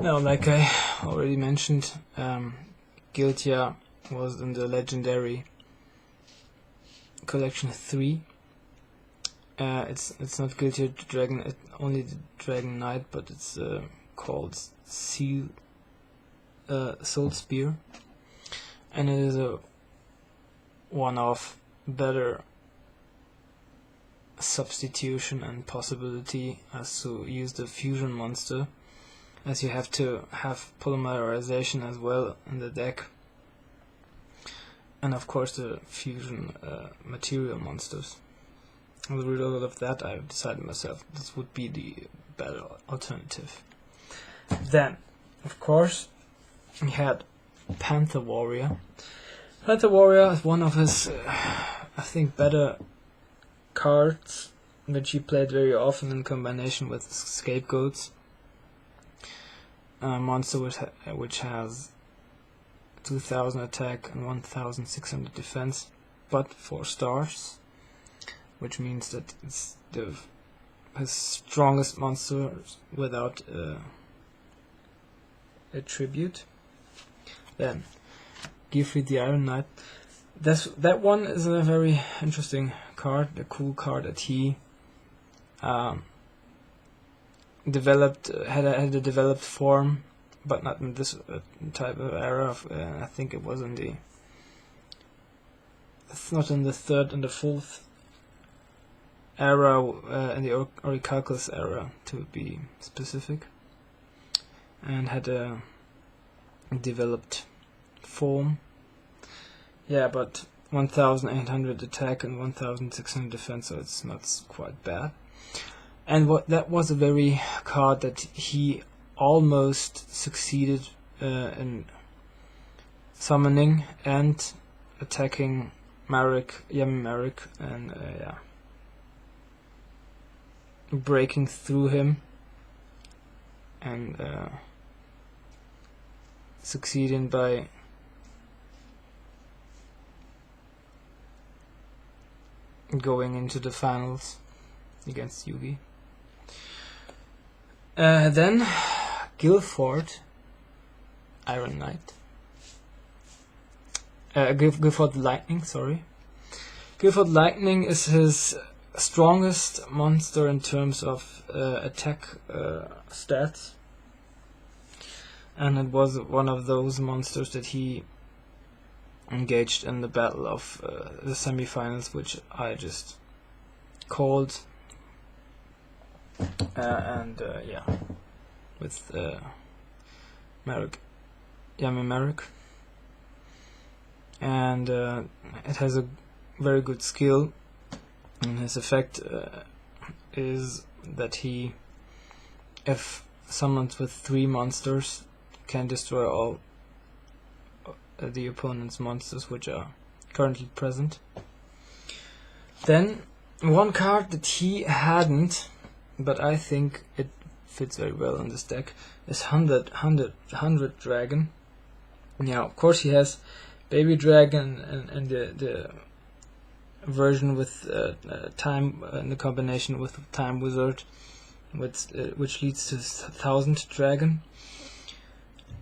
Now, like I already mentioned, Giltia was in the legendary collection 3. It's not Giltia Dragon, only the Dragon Knight, but it's called Soul Spear, and it is a one-off better substitution and possibility as to use the fusion monster, as you have to have polymerization as well in the deck, and of course the fusion material monsters. As a result of that, I decided myself this would be the better alternative. Then, of course, we had Panther Warrior. Panther Warrior is one of his, I think, better cards, which he played very often in combination with Scapegoats. A monster which has 2000 attack and 1600 defense, but 4 stars, which means that it's his strongest monster without a tribute. Then Geoffrey the Iron Knight. That one is a very interesting card, a cool card that he developed, had a developed form, but not in this type of era. I think it was in the, it's not in the 3rd and the 4th era, in the Orichalcus era to be specific, and had a developed form. Yeah, but 1800 attack and 1600 defense, so it's not quite bad. And that was a very card that he almost succeeded in summoning and attacking Yami Marek, and breaking through him and succeeding by going into the finals against Yugi. Then Guilford Iron Knight. Guilford Lightning, sorry. Guilford Lightning is his strongest monster in terms of attack stats, and it was one of those monsters that he engaged in the battle of the semifinals, which I just called, with Yami Marek, and it has a very good skill, and his effect is that he, if summoned with 3 monsters, can destroy all the opponent's monsters which are currently present. Then one card that he hadn't, but I think it fits very well in this deck, is 100 Dragon. Now, of course, he has Baby Dragon and the version with time in the combination with Time Wizard, which leads to 1000 Dragon.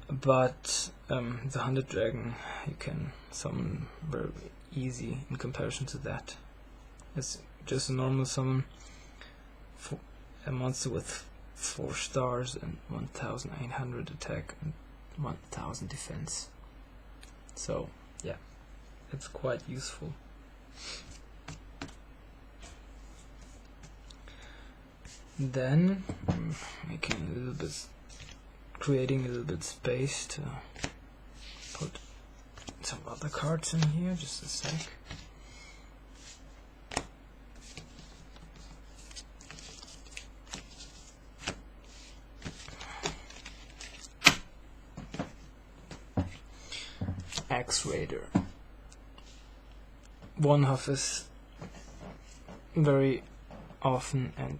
But the 100 Dragon you can summon very easy in comparison to that. It's just a normal summon for a monster with 4 stars and 1800 attack and 1000 defense. So yeah, it's quite useful. Then I'm creating a little bit space to put some other cards in here, just a sec. X-Raider. One of his very often and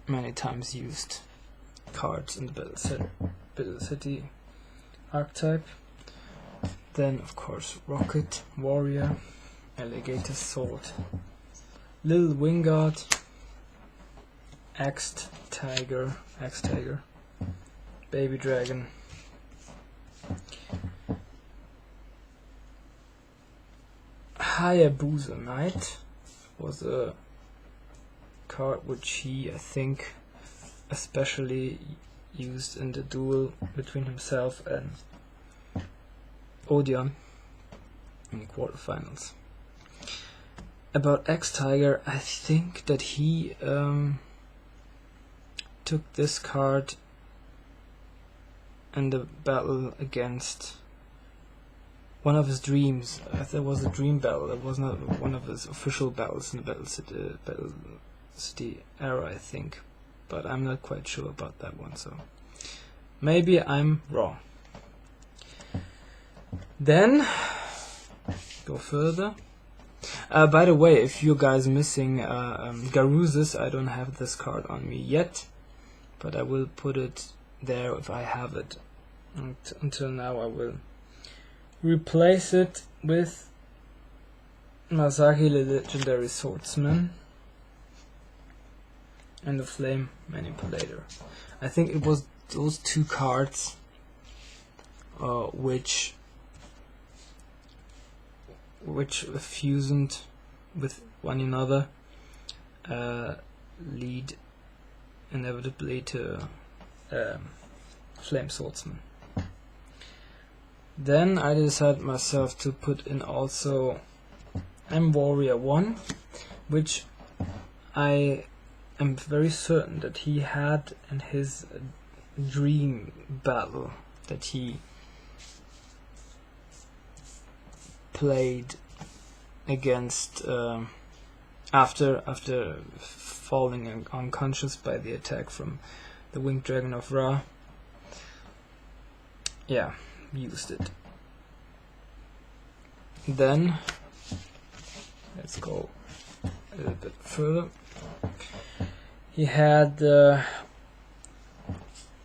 many times used cards in the Battle City archetype. Then, of course, Rocket Warrior, Alligator Sword, Little Wingard, Axe Tiger, baby dragon. Hayabusa Knight was a card which he, I think, especially used in the duel between himself and Odeon in the quarterfinals. About X-Tiger, I think that he took this card in the battle against one of his dreams. There was a dream battle. It was not one of his official battles in the Battle City era, I think. But I'm not quite sure about that one, so maybe I'm wrong. Then, go further. By the way, if you guys missing Garuzes, I don't have this card on me yet, but I will put it there if I have it. And until now I will replace it with Masaki, the Legendary Swordsman, and the Flame Manipulator. I think it was those two cards which fused with one another lead inevitably to Flame Swordsman. Then I decided myself to put in also M Warrior 1, which I am very certain that he had in his dream battle that he played against after falling unconscious by the attack from the Winged Dragon of Ra. Yeah, used it. Then let's go a little bit further. He had the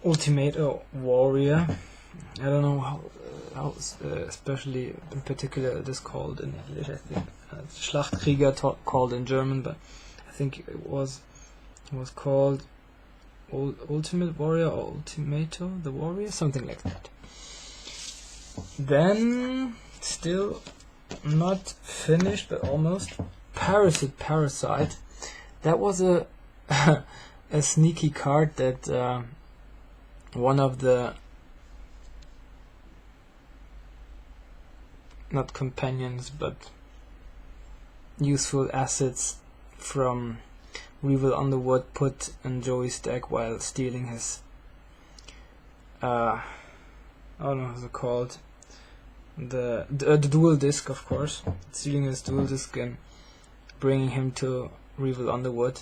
Ultimato Warrior. I don't know how especially in particular it is called in English. I think Schlachtkrieger called in German, but I think it was called Ultimate Warrior or Ultimato the Warrior, something like that. Then, still not finished, but almost, Parasite. That was a a sneaky card that one of the not companions but useful assets from Weevil Underwood put in Joey's deck while stealing his I don't know what's it called, the dual disc, of course, stealing his dual disc and bringing him to Weevil Underwood.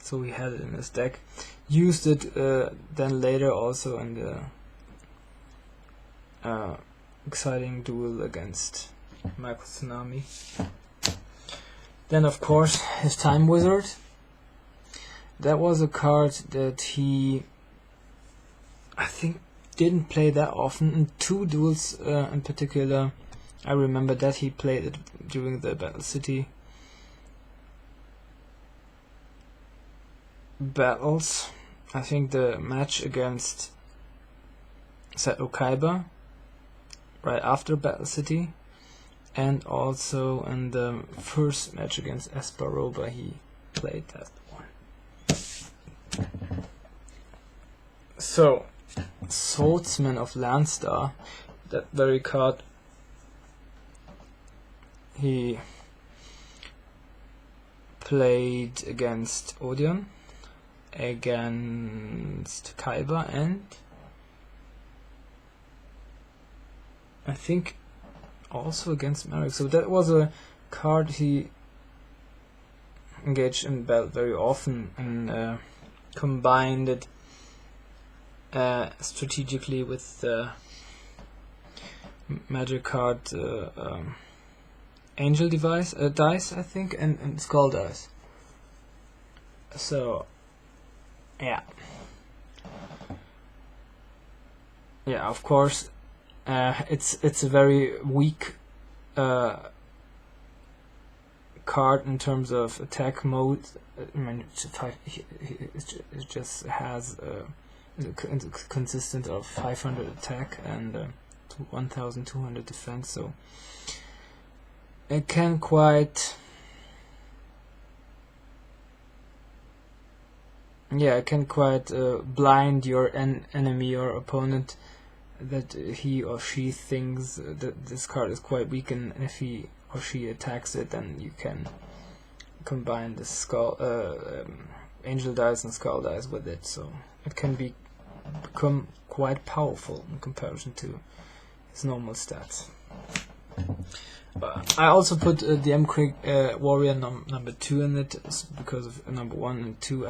So he had it in his deck. Used it then later also in the exciting duel against Michael Tsunami. Then of course his Time Wizard. That was a card that he, I think, didn't play that often. In two duels in particular, I remember that he played it during the Battle City battles. I think the match against Seto Kaiba right after Battle City, and also in the first match against Esparoba he played that one. So, Swordsman of Landstar, that very card, he played against Odeon, against Kaiba, and I think also against Merrick. So that was a card he engaged in battle very often and combined it strategically with the magic card Angel Dice, I think, and Skull Dice. So yeah, of course, it's a very weak card in terms of attack mode. I mean, it just has consistent of 500 attack and 1200 defense, so it can quite blind your enemy or opponent, that he or she thinks that this card is quite weak, and if he or she attacks it, then you can combine the skull angel dice and skull dice with it, so it can become quite powerful in comparison to his normal stats. I also put the M-Krieg warrior number 2 in it because of number 1 and 2.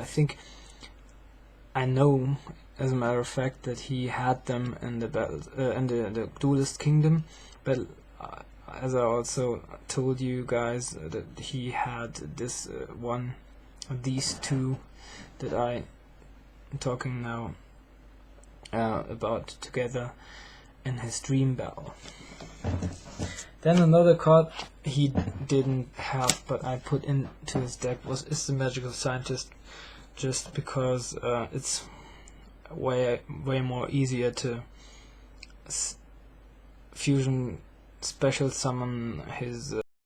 I know, as a matter of fact, that he had them in the battle in the Duelist Kingdom, but as I also told you guys, that he had this one of these two that I am talking now about together in his dream battle. Then another card he didn't have, but I put into his deck, is the Magical Scientist, just because it's way more easier to fusion special summon his